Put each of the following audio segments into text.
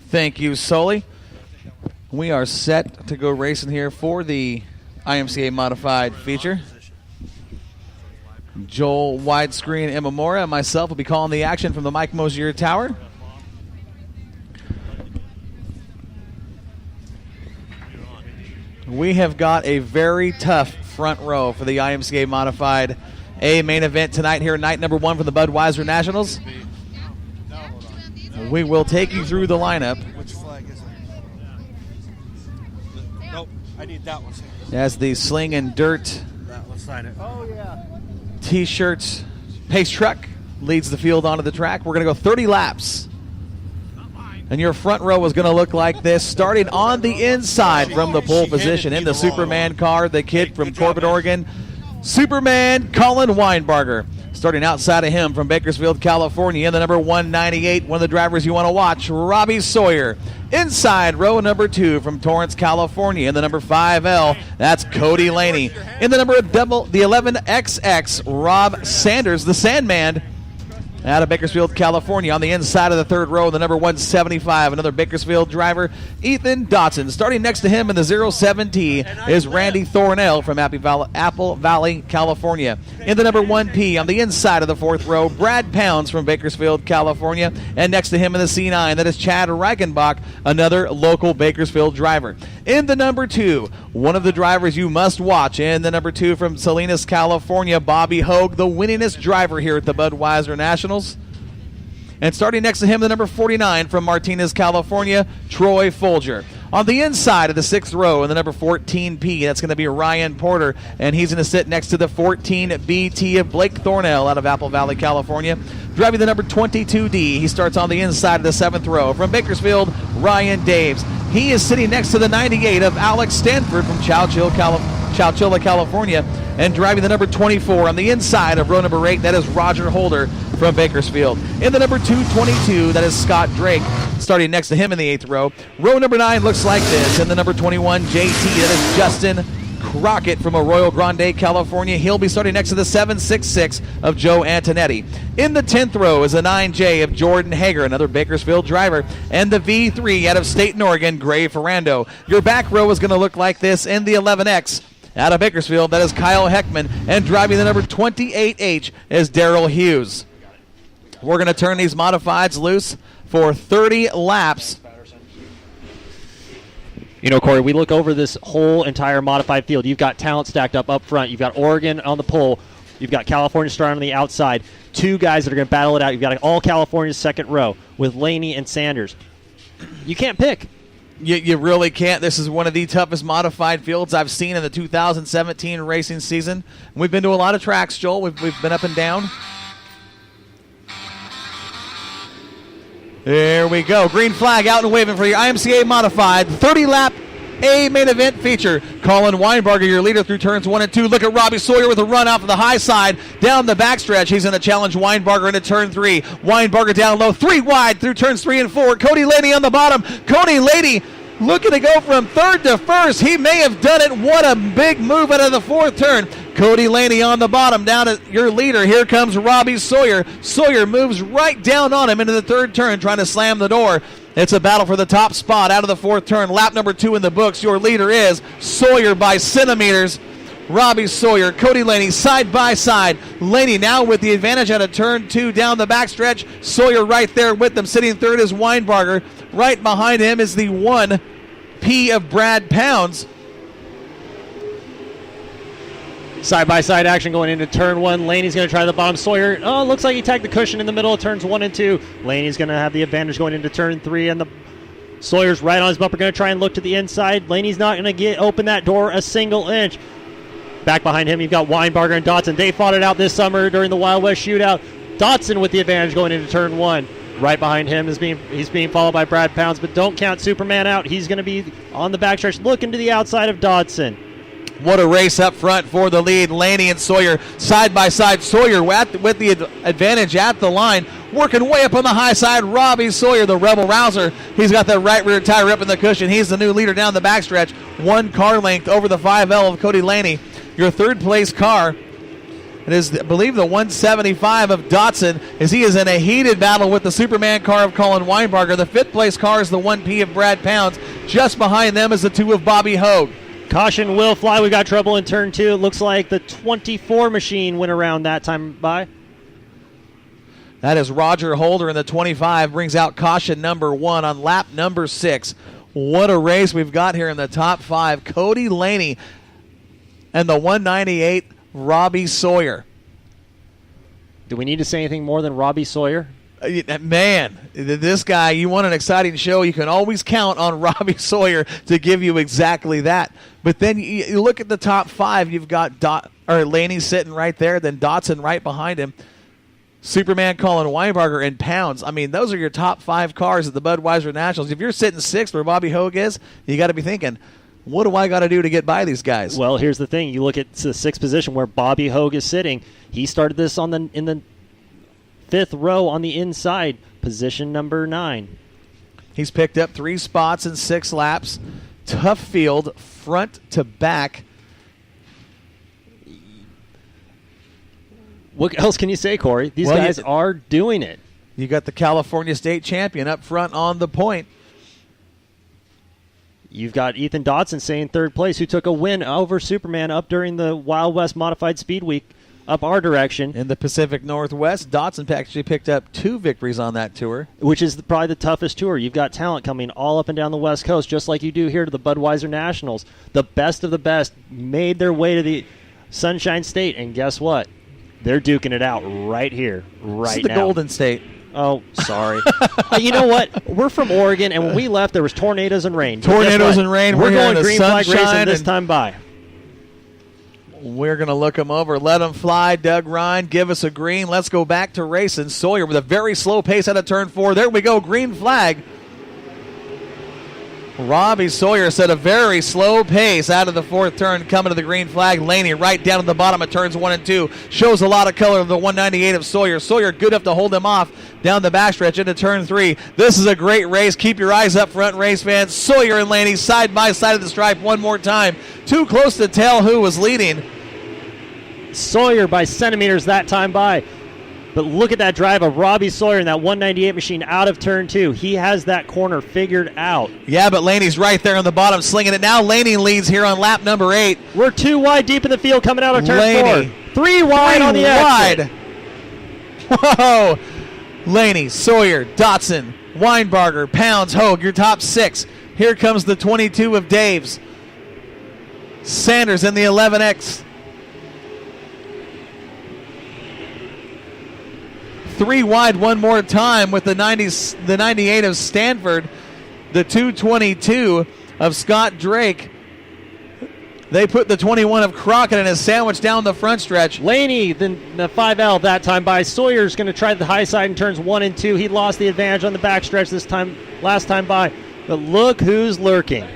Thank you, Sully. We are set to go racing here for the IMCA Modified feature. Joel Widescreen and Memora and myself will be calling the action from the Mike Mosier Tower. We have got a very tough front row for the IMCA Modified A main event tonight here, night number 1 for the Budweiser Nationals. We will take you through the lineup. Which flag is it? Nope, I need that one. As the Sling and Dirt That one, sign it. Oh, yeah. T-shirts pace truck leads the field onto the track. We're going to go 30 laps. And your front row is going to look like this, starting on the inside from the pole position in the Superman car, the kid from Corbin, Oregon, Superman Colin Weinbarger. Starting outside of him from Bakersfield, California, in the number 198, one of the drivers you want to watch, Robbie Sawyer. Inside row number 2 from Torrance, California, in the number 5L, that's Cody Laney. In the number the 11XX, Rob Sanders, the Sandman, out of Bakersfield, California. On the inside of the third row, the number 175, another Bakersfield driver, Ethan Dotson. Starting next to him in the 07T is Randy Thornell from Apple Valley, California. In the number 1P, on the inside of the fourth row, Brad Pounds from Bakersfield, California. And next to him in the C9, that is Chad Reichenbach, another local Bakersfield driver. In the number 2, one of the drivers you must watch. In the number 2 from Salinas, California, Bobby Hogue, the winningest driver here at the Budweiser Nationals. And starting next to him, the number 49 from Martinez, California, Troy Folger. On the inside of the 6th row in the number 14P, that's going to be Ryan Porter, and he's going to sit next to the 14BT of Blake Thornell out of Apple Valley, California. Driving the number 22D, he starts on the inside of the 7th row. From Bakersfield, Ryan Daves. He is sitting next to the 98 of Alex Stanford from Chowchilla, California. And driving the number 24 on the inside of row number 8, that is Roger Holder from Bakersfield. In the number 222, that is Scott Drake, starting next to him in the 8th row. Row number 9 looks like this. In the number 21, JT, that is Justin Crockett from Arroyo Grande, California. He'll be starting next to the 766 of Joe Antonetti. In the 10th row is the 9J of Jordan Hager, another Bakersfield driver. And the V3 out of Staten, Oregon, Gray Ferrando. Your back row is going to look like this. In the 11X, out of Bakersfield, that is Kyle Heckman. And driving the number 28H is Daryl Hughes. We're going to turn these modifieds loose for 30 laps. You know, Corey, we look over this whole entire modified field. You've got talent stacked up front. You've got Oregon on the pole. You've got California starting on the outside. 2 guys that are going to battle it out. You've got all California's second row with Laney and Sanders. You can't pick. You really can't. This is one of the toughest modified fields I've seen in the 2017 racing season. We've been to a lot of tracks, Joel. We've been up and down. There we go. Green flag out and waving for your IMCA Modified 30-lap A main event feature. Colin Weinbarger, your leader through turns 1 and 2. Look at Robbie Sawyer with a run off of the high side down the backstretch. He's going to challenge Weinbarger into turn 3. Weinbarger down low, 3 wide through turns 3 and 4. Cody Laney on the bottom. Cody Laney looking to go from 3rd to 1st. He may have done it. What a big move out of the 4th turn. Cody Laney on the bottom, down at your leader. Here comes Robbie Sawyer. Sawyer moves right down on him into the 3rd turn, trying to slam the door. It's a battle for the top spot out of the 4th turn. Lap number 2 in the books. Your leader is Sawyer by centimeters. Robbie Sawyer, Cody Laney, side by side. Laney now with the advantage out of turn 2 down the backstretch. Sawyer right there with them. Sitting 3rd is Weinbarger. Right behind him is the 1P of Brad Pounds. Side-by-side action going into turn 1. Laney's going to try the bottom. Sawyer, looks like he tagged the cushion in the middle of turns 1 and 2. Laney's going to have the advantage going into turn 3, and the Sawyer's right on his bumper, going to try and look to the inside. Laney's not going to open that door a single inch. Back behind him, you've got Weinbarger and Dotson. They fought it out this summer during the Wild West Shootout. Dotson with the advantage going into turn 1. Right behind him he's being followed by Brad Pounds, but don't count Superman out. He's going to be on the backstretch looking to the outside of Dotson. What a race up front for the lead. Laney and Sawyer side by side. Sawyer with the advantage at the line. Working way up on the high side. Robbie Sawyer, the Rebel Rouser. He's got that right rear tire up in the cushion. He's the new leader down the backstretch. 1 car length over the 5L of Cody Laney. Your 3rd place car It is, I believe, the 175 of Dotson, as he is in a heated battle with the Superman car of Colin Weinbarger. The 5th place car is the 1P of Brad Pounds. Just behind them is the 2 of Bobby Hogue. Caution will fly. We got trouble in turn 2. It looks like the 24 machine went around that time by. That is Roger Holder in the 25, brings out caution number 1 on lap number 6. What a race we've got here in the top 5. Cody Laney and the 198, Robbie Sawyer. Do we need to say anything more than Robbie Sawyer? Man, this guy, you want an exciting show, you can always count on Robbie Sawyer to give you exactly that. But then you look at the top 5, you've got Laney sitting right there, then Dotson right behind him. Superman, Colin Weinbarger, and Pounds. I mean, those are your top 5 cars at the Budweiser Nationals. If you're sitting 6th where Bobby Hogue is, you got to be thinking, what do I got to do to get by these guys? Well, here's the thing. You look at the 6th position where Bobby Hogue is sitting. He started this in the 5th row on the inside, position number 9. He's picked up 3 spots in 6 laps. Tough field, front to back. What else can you say, Corey? These guys are doing it. You got the California State Champion up front on the point. You've got Ethan Dotson saying 3rd place, who took a win over Superman up during the Wild West Modified Speed Week up our direction. In the Pacific Northwest, Dotson actually picked up 2 victories on that tour. Which is probably the toughest tour. You've got talent coming all up and down the West Coast, just like you do here to the Budweiser Nationals. The best of the best made their way to the Sunshine State, and guess what? They're duking it out right here, right this is the now. Golden State. Oh, sorry. You know what? We're from Oregon, and when we left, there was tornadoes and rain. Tornadoes and rain. We're here going in green flag racing this time by. We're going to look them over. Let them fly. Doug Ryan, give us a green. Let's go back to racing. Sawyer with a very slow pace out of turn 4. There we go. Green flag. Robbie Sawyer set a very slow pace out of the 4th turn, coming to the green flag. Laney right down at the bottom of turns 1 and 2. Shows a lot of color of the 198 of Sawyer. Sawyer good enough to hold him off down the backstretch into turn 3. This is a great race. Keep your eyes up front, race fans. Sawyer and Laney side by side of the stripe one more time. Too close to tell who was leading. Sawyer by centimeters that time by. But look at that drive of Robbie Sawyer in that 198 machine out of turn 2. He has that corner figured out. Yeah, but Laney's right there on the bottom slinging it. Now Laney leads here on lap number 8. We're 2 wide deep in the field coming out of turn Laney. 4. 3 wide on the exit. Whoa. Laney, Sawyer, Dotson, Weinbarger, Pounds, Hogue, your top 6. Here comes the 22 of Dave's. Sanders in the 11X. 3 wide one more time with the 98 of Stanford, the 222 of Scott Drake. They put the 21 of Crockett in a sandwich down the front stretch. Laney, the 5L that time by. Sawyer's going to try the high side in turns 1 and 2. He lost the advantage on the back stretch last time by. But look who's lurking.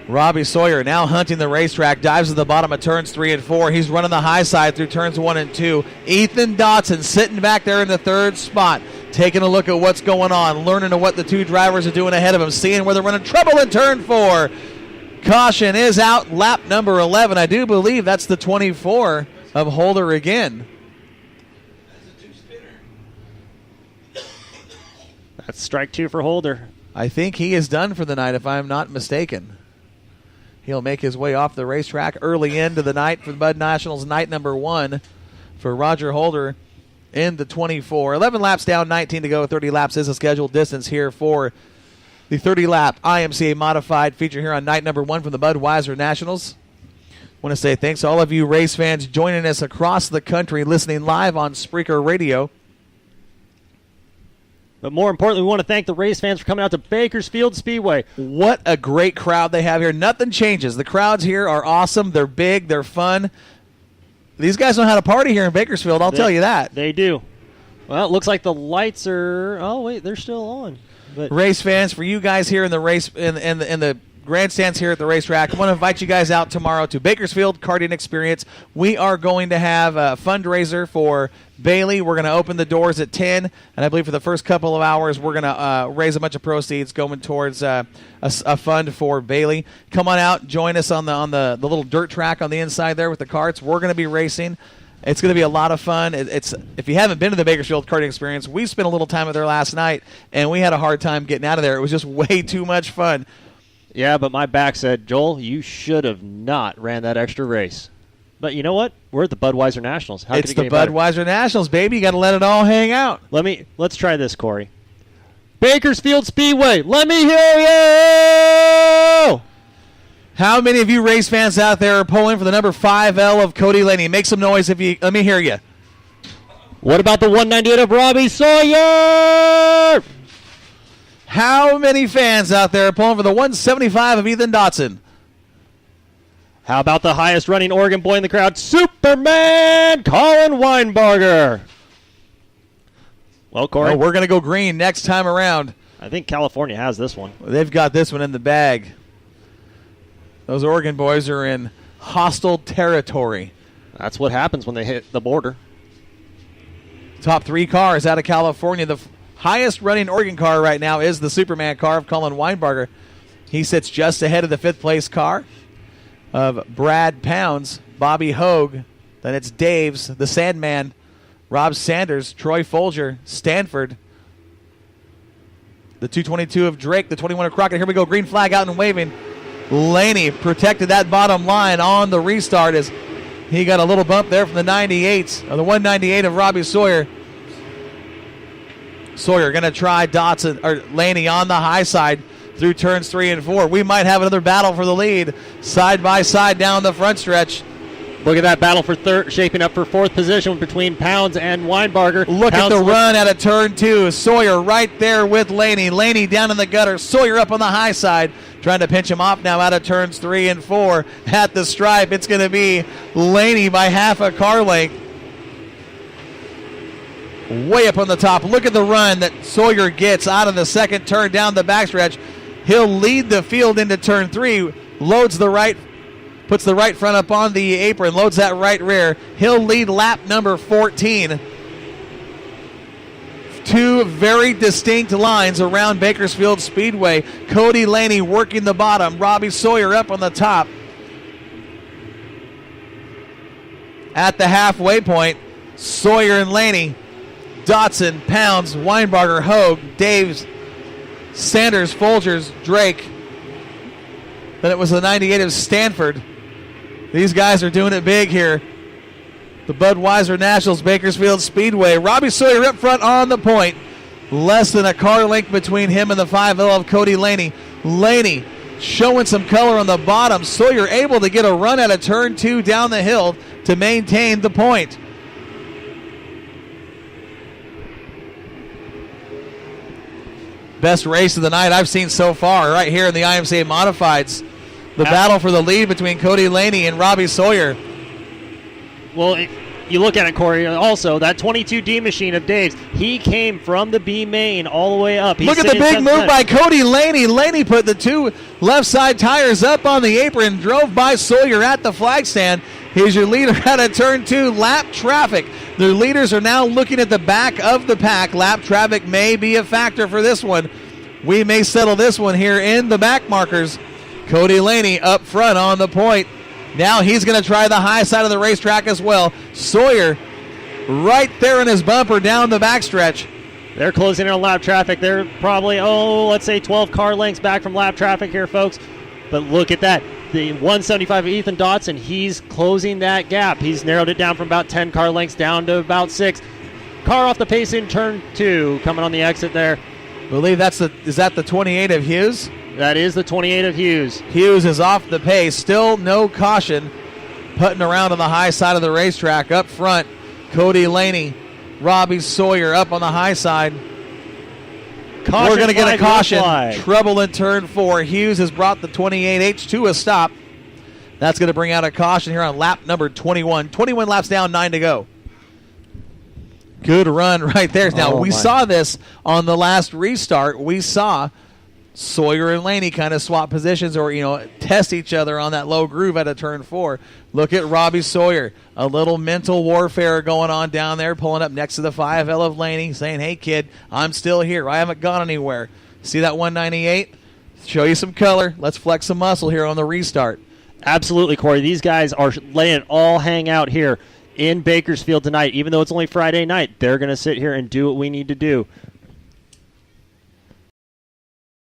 Robbie Sawyer now hunting the racetrack, dives to the bottom of turns 3 and 4. He's running the high side through turns 1 and 2. Ethan Dotson sitting back there in the 3rd spot, taking a look at what's going on, learning to what the 2 drivers are doing ahead of him, seeing where they're running trouble in turn 4. Caution is out, lap number 11. I do believe that's the 24 of Holder again. That's strike 2 for Holder. I think he is done for the night, if I'm not mistaken. He'll make his way off the racetrack early into the night for the Bud Nationals, night number 1 for Roger Holder in the 24. 11 laps down, 19 to go. 30 laps is the scheduled distance here for the 30-lap IMCA Modified feature here on night number 1 from the Budweiser Nationals. I want to say thanks to all of you race fans joining us across the country, listening live on Spreaker Radio. But more importantly, we want to thank the race fans for coming out to Bakersfield Speedway. What a great crowd they have here. Nothing changes. The crowds here are awesome. They're big. They're fun. These guys know how to party here in Bakersfield, I'll tell you that. They do. Well, it looks like the lights are... Oh, wait, they're still on. But race fans, for you guys here in the race in the grandstands here at the racetrack. I want to invite you guys out tomorrow to Bakersfield Karting Experience. We are going to have a fundraiser for Bailey. We're going to open the doors at 10, and I believe for the first couple of hours we're going to raise a bunch of proceeds going towards a fund for Bailey. Come on out, join us on the little dirt track on the inside there with the karts. We're going to be racing. It's going to be a lot of fun. It's if you haven't been to the Bakersfield Karting Experience, we spent a little time there last night, and we had a hard time getting out of there. It was just way too much fun. Yeah, but my back said, Joel, you should have not ran that extra race. But you know what? We're at the Budweiser Nationals. How It's could it the get better? Budweiser Nationals, baby. You got to let it all hang out. Let's try this, Corey. Bakersfield Speedway, let me hear you! How many of you race fans out there are pulling for the number 5L of Cody Laney? Make some noise if you. Let me hear you. What about the 198 of Robbie Sawyer? How many fans out there are pulling for the 175 of Ethan Dotson? How about the highest running Oregon boy in the crowd, Superman Colin Weinbarger? Well, Corey, Oh, we're going to go green next time around. I think California has this one. They've got this one in the bag. Those Oregon boys are in hostile territory. That's what happens when they hit the border. Top 3 cars out of California. The highest running Oregon car right now is the Superman car of Colin Weinbarger. He sits just ahead of the 5th place car of Brad Pounds, Bobby Hogue. Then it's Dave's, the Sandman, Rob Sanders, Troy Folger, Stanford. The 222 of Drake, the 21 of Crockett. Here we go, green flag out and waving. Laney protected that bottom line on the restart as he got a little bump there from the 98s, or the 198 of Robbie Sawyer. Sawyer going to try Laney on the high side through turns 3 and 4. We might have another battle for the lead side by side down the front stretch. Look at that battle for shaping up for 4th position between Pounds and Weinbarger. Look Pounds at the run out of turn 2. Sawyer right there with Laney. Laney down in the gutter. Sawyer up on the high side. Trying to pinch him off now out of turns 3 and 4. At the stripe, it's going to be Laney by half a car length. Way up on the top. Look at the run that Sawyer gets out of the second turn down the backstretch. He'll lead the field into turn 3. Loads the right. Puts the right front up on the apron, loads that right rear. He'll lead lap number 14. 2 very distinct lines around Bakersfield Speedway. Cody Laney working the bottom. Robbie Sawyer up on the top. At the halfway point, Sawyer and Laney, Dotson, Pounds, Weinbarger, Hogue, Daves, Sanders, Folgers, Drake. Then it was the 98 of Stanford. These guys are doing it big here. The Budweiser Nationals, Bakersfield Speedway. Robbie Sawyer up front on the point. Less than a car length between him and the 5L of Cody Laney. Laney showing some color on the bottom. Sawyer able to get a run out of turn 2 down the hill to maintain the point. Best race of the night I've seen so far right here in the IMCA Modifieds. The battle for the lead between Cody Laney and Robbie Sawyer. Well, you look at it, Corey, also, that 22D machine of Dave's, he came from the B main all the way up. Look at the big move by Cody Laney. Laney put the 2 left side tires up on the apron, drove by Sawyer at the flag stand. Here's your leader out of turn 2, lap traffic. The leaders are now looking at the back of the pack. Lap traffic may be a factor for this one. We may settle this one here in the back markers. Cody Laney up front on the point. Now he's going to try the high side of the racetrack as well. Sawyer right there in his bumper down the backstretch. They're closing in on lap traffic. They're probably, let's say 12 car lengths back from lap traffic here, folks. But look at that. The 175 of Ethan Dotson, he's closing that gap. He's narrowed it down from about 10 car lengths down to about 6. Car off the pace in turn 2, coming on the exit there. I believe is that the 28 of Hughes? That is the 28 of Hughes. Hughes is off the pace. Still no caution. Putting around on the high side of the racetrack. Up front, Cody Laney. Robbie Sawyer up on the high side. Caution, we're going to get a caution. Flag. Trouble in turn 4. Hughes has brought the 28H to a stop. That's going to bring out a caution here on lap number 21. 21 laps down, 9 to go. Good run right there. Now, we saw this on the last restart. We saw Sawyer and Laney kind of swap positions or, test each other on that low groove at a turn 4. Look at Robbie Sawyer. A little mental warfare going on down there, pulling up next to the 5L of Laney, saying, hey, kid, I'm still here. I haven't gone anywhere. See that 198? Show you some color. Let's flex some muscle here on the restart. Absolutely, Corey. These guys are letting it all hang out here in Bakersfield tonight. Even though it's only Friday night, they're going to sit here and do what we need to do.